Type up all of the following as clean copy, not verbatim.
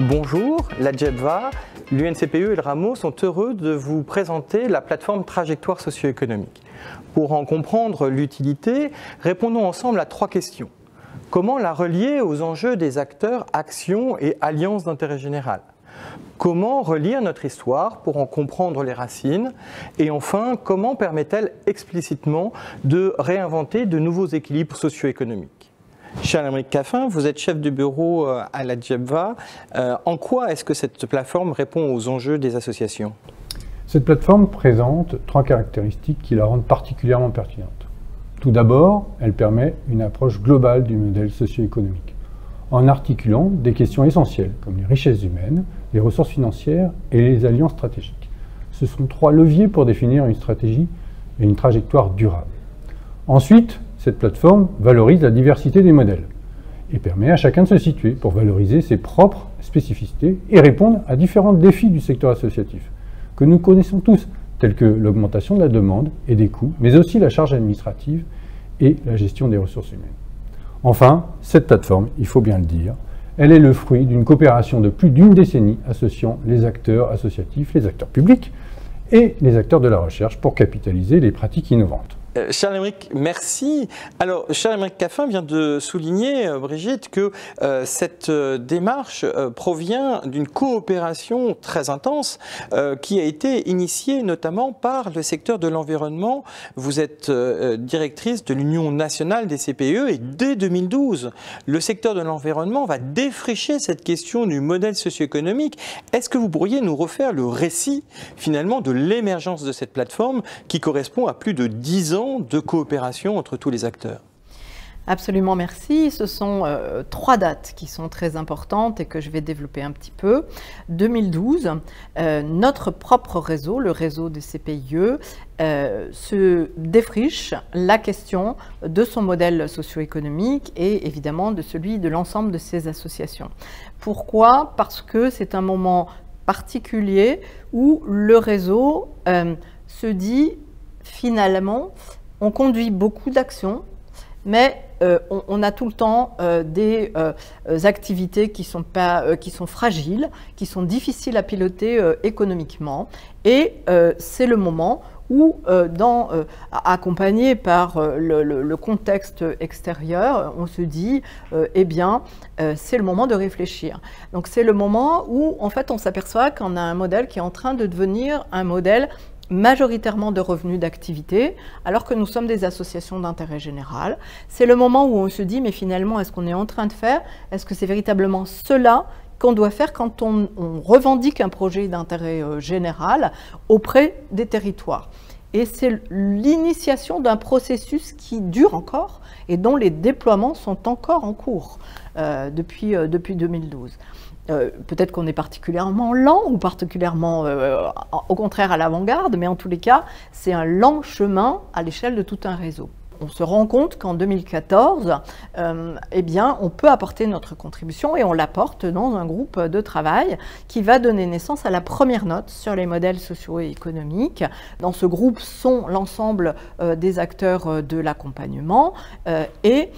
Bonjour, la JEBVA, l'UNCPE et le RAMO sont heureux de vous présenter la plateforme Trajectoire socio-économique. Pour en comprendre l'utilité, répondons ensemble à 3 questions. Comment la relier aux enjeux des acteurs, actions et alliances d'intérêt général? Comment relire notre histoire pour en comprendre les racines? Et enfin, comment permet-elle explicitement de réinventer de nouveaux équilibres socio-économiques? Charles-Aymeric Caffin, vous êtes chef de bureau à la JEBVA. En quoi est-ce que cette plateforme répond aux enjeux des associations? Cette plateforme présente 3 caractéristiques qui la rendent particulièrement pertinente. Tout d'abord, elle permet une approche globale du modèle socio-économique, en articulant des questions essentielles comme les richesses humaines, les ressources financières et les alliances stratégiques. Ce sont 3 leviers pour définir une stratégie et une trajectoire durable. Ensuite, cette plateforme valorise la diversité des modèles et permet à chacun de se situer pour valoriser ses propres spécificités et répondre à différents défis du secteur associatif que nous connaissons tous, tels que l'augmentation de la demande et des coûts, mais aussi la charge administrative et la gestion des ressources humaines. Enfin, cette plateforme, il faut bien le dire, elle est le fruit d'une coopération de plus d'1 décennie associant les acteurs associatifs, les acteurs publics et les acteurs de la recherche pour capitaliser les pratiques innovantes. Charles-Aymeric, merci. Alors, Charles-Aymeric Caffin vient de souligner, Brigitte, que cette démarche provient d'une coopération très intense qui a été initiée notamment par le secteur de l'environnement. Vous êtes directrice de l'Union nationale des CPE et dès 2012, le secteur de l'environnement va défricher cette question du modèle socio-économique. Est-ce que vous pourriez nous refaire le récit finalement de l'émergence de cette plateforme qui correspond à plus de 10 ans de coopération entre tous les acteurs? Absolument, merci. Ce sont 3 dates qui sont très importantes et que je vais développer un petit peu. 2012, notre propre réseau, le réseau des CPIE, se défriche la question de son modèle socio-économique et évidemment de celui de l'ensemble de ses associations. Pourquoi? Parce que c'est un moment particulier où le réseau se dit finalement, on conduit beaucoup d'actions, mais on a tout le temps des activités qui sont fragiles, qui sont difficiles à piloter économiquement. Et c'est le moment où, accompagné par le contexte extérieur, on se dit, eh bien, c'est le moment de réfléchir. Donc c'est le moment où, en fait, on s'aperçoit qu'on a un modèle qui est en train de devenir un modèle majoritairement de revenus d'activité, alors que nous sommes des associations d'intérêt général. C'est le moment où on se dit, mais finalement, est-ce qu'on est en train de faire? Est-ce que c'est véritablement cela qu'on doit faire quand on revendique un projet d'intérêt général auprès des territoires? Et c'est l'initiation d'un processus qui dure encore et dont les déploiements sont encore en cours depuis 2012. Peut-être qu'on est particulièrement lent ou particulièrement, au contraire, à l'avant-garde, mais en tous les cas, c'est un lent chemin à l'échelle de tout un réseau. On se rend compte qu'en 2014, eh bien, on peut apporter notre contribution et on l'apporte dans un groupe de travail qui va donner naissance à la première note sur les modèles socio-économiques. Dans ce groupe sont l'ensemble des acteurs de l'accompagnement et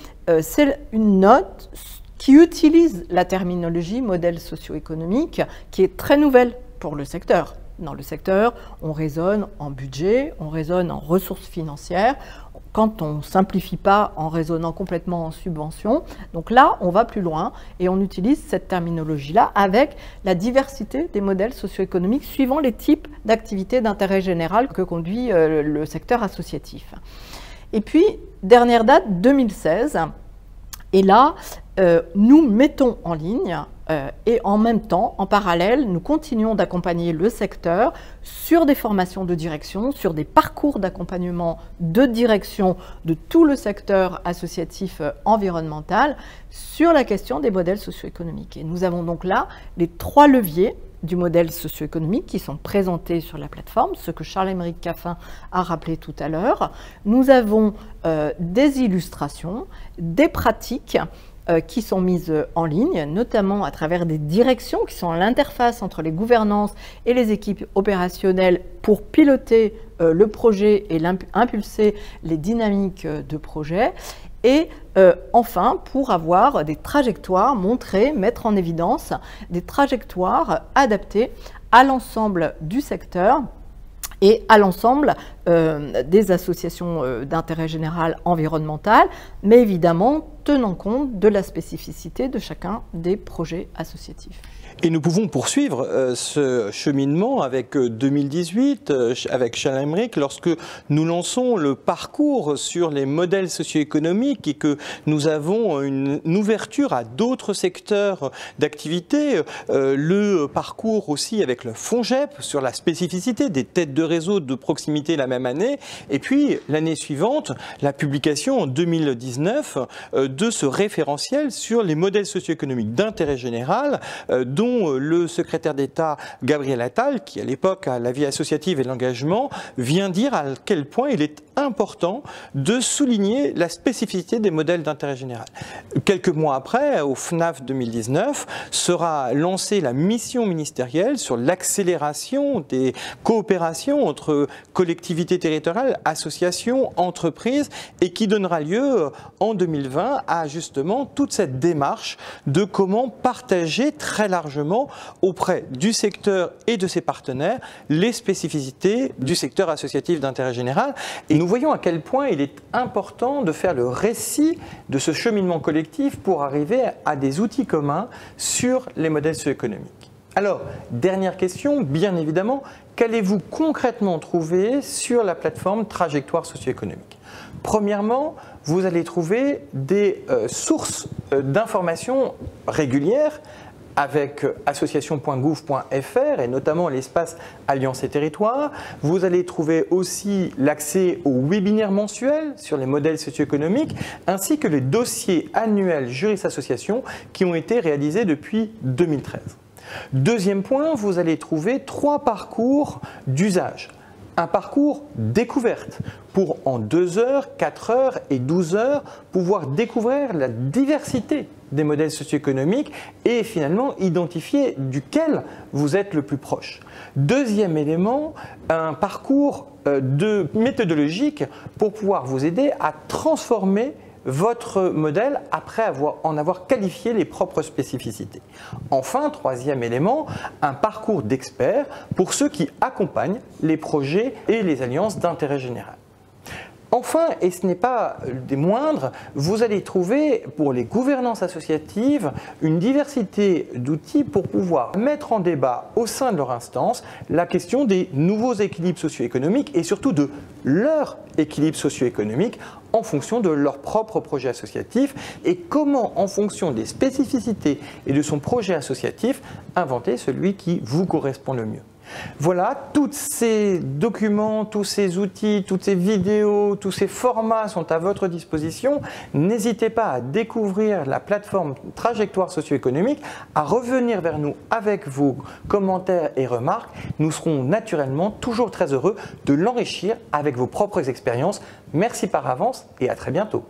c'est une note qui utilise la terminologie modèle socio-économique qui est très nouvelle pour le secteur. Dans le secteur, on raisonne en budget, on raisonne en ressources financières, quand on ne simplifie pas en raisonnant complètement en subvention. Donc là, on va plus loin et on utilise cette terminologie-là avec la diversité des modèles socio-économiques suivant les types d'activités d'intérêt général que conduit le secteur associatif. Et puis, dernière date, 2016. Et là, nous mettons en ligne et en même temps, en parallèle, nous continuons d'accompagner le secteur sur des formations de direction, sur des parcours d'accompagnement de direction de tout le secteur associatif environnemental sur la question des modèles socio-économiques. Et nous avons donc là les 3 leviers du modèle socio-économique qui sont présentés sur la plateforme, ce que Charles-Aymeric Caffin a rappelé tout à l'heure. Nous avons des illustrations, des pratiques qui sont mises en ligne, notamment à travers des directions qui sont à l'interface entre les gouvernances et les équipes opérationnelles pour piloter le projet et impulser les dynamiques de projet. et enfin pour avoir des trajectoires, montrer, mettre en évidence des trajectoires adaptées à l'ensemble du secteur et à l'ensemble des associations d'intérêt général environnemental, mais évidemment tenant compte de la spécificité de chacun des projets associatifs. Et nous pouvons poursuivre ce cheminement avec 2018, avec Schellhemeric, lorsque nous lançons le parcours sur les modèles socio-économiques et que nous avons une ouverture à d'autres secteurs d'activité. Le parcours aussi avec le FONGEP sur la spécificité des têtes de réseau de proximité la même année. Et puis l'année suivante, la publication en 2019 de ce référentiel sur les modèles socio-économiques d'intérêt général dont le secrétaire d'État Gabriel Attal, qui à l'époque a la vie associative et l'engagement, vient dire à quel point il est important de souligner la spécificité des modèles d'intérêt général. Quelques mois après, au FNAF 2019, sera lancée la mission ministérielle sur l'accélération des coopérations entre collectivités territoriales, associations, entreprises, et qui donnera lieu en 2020 à justement toute cette démarche de comment partager très largement auprès du secteur et de ses partenaires les spécificités du secteur associatif d'intérêt général. Et nous voyons à quel point il est important de faire le récit de ce cheminement collectif pour arriver à des outils communs sur les modèles socio-économiques. Alors, dernière question, bien évidemment, qu'allez-vous concrètement trouver sur la plateforme Trajectoire socio-économique? Premièrement, vous allez trouver des sources d'informations régulières avec association.gouv.fr et notamment l'espace Alliance et Territoires. Vous allez trouver aussi l'accès aux webinaires mensuels sur les modèles socio-économiques ainsi que les dossiers annuels Juris Association qui ont été réalisés depuis 2013. Deuxième point, vous allez trouver 3 parcours d'usage. Un parcours découverte pour en 2 heures, 4 heures et 12 heures pouvoir découvrir la diversité des modèles socio-économiques et finalement identifier duquel vous êtes le plus proche. Deuxième élément, un parcours méthodologique pour pouvoir vous aider à transformer votre modèle après en avoir qualifié les propres spécificités. Enfin, troisième élément, un parcours d'experts pour ceux qui accompagnent les projets et les alliances d'intérêt général. Enfin, et ce n'est pas des moindres, vous allez trouver pour les gouvernances associatives une diversité d'outils pour pouvoir mettre en débat au sein de leur instance la question des nouveaux équilibres socio-économiques et surtout de leur équilibre socio-économique en fonction de leur propre projet associatif et comment, en fonction des spécificités et de son projet associatif, inventer celui qui vous correspond le mieux. Voilà, tous ces documents, tous ces outils, toutes ces vidéos, tous ces formats sont à votre disposition. N'hésitez pas à découvrir la plateforme Trajectoire socio-économique, à revenir vers nous avec vos commentaires et remarques. Nous serons naturellement toujours très heureux de l'enrichir avec vos propres expériences. Merci par avance et à très bientôt.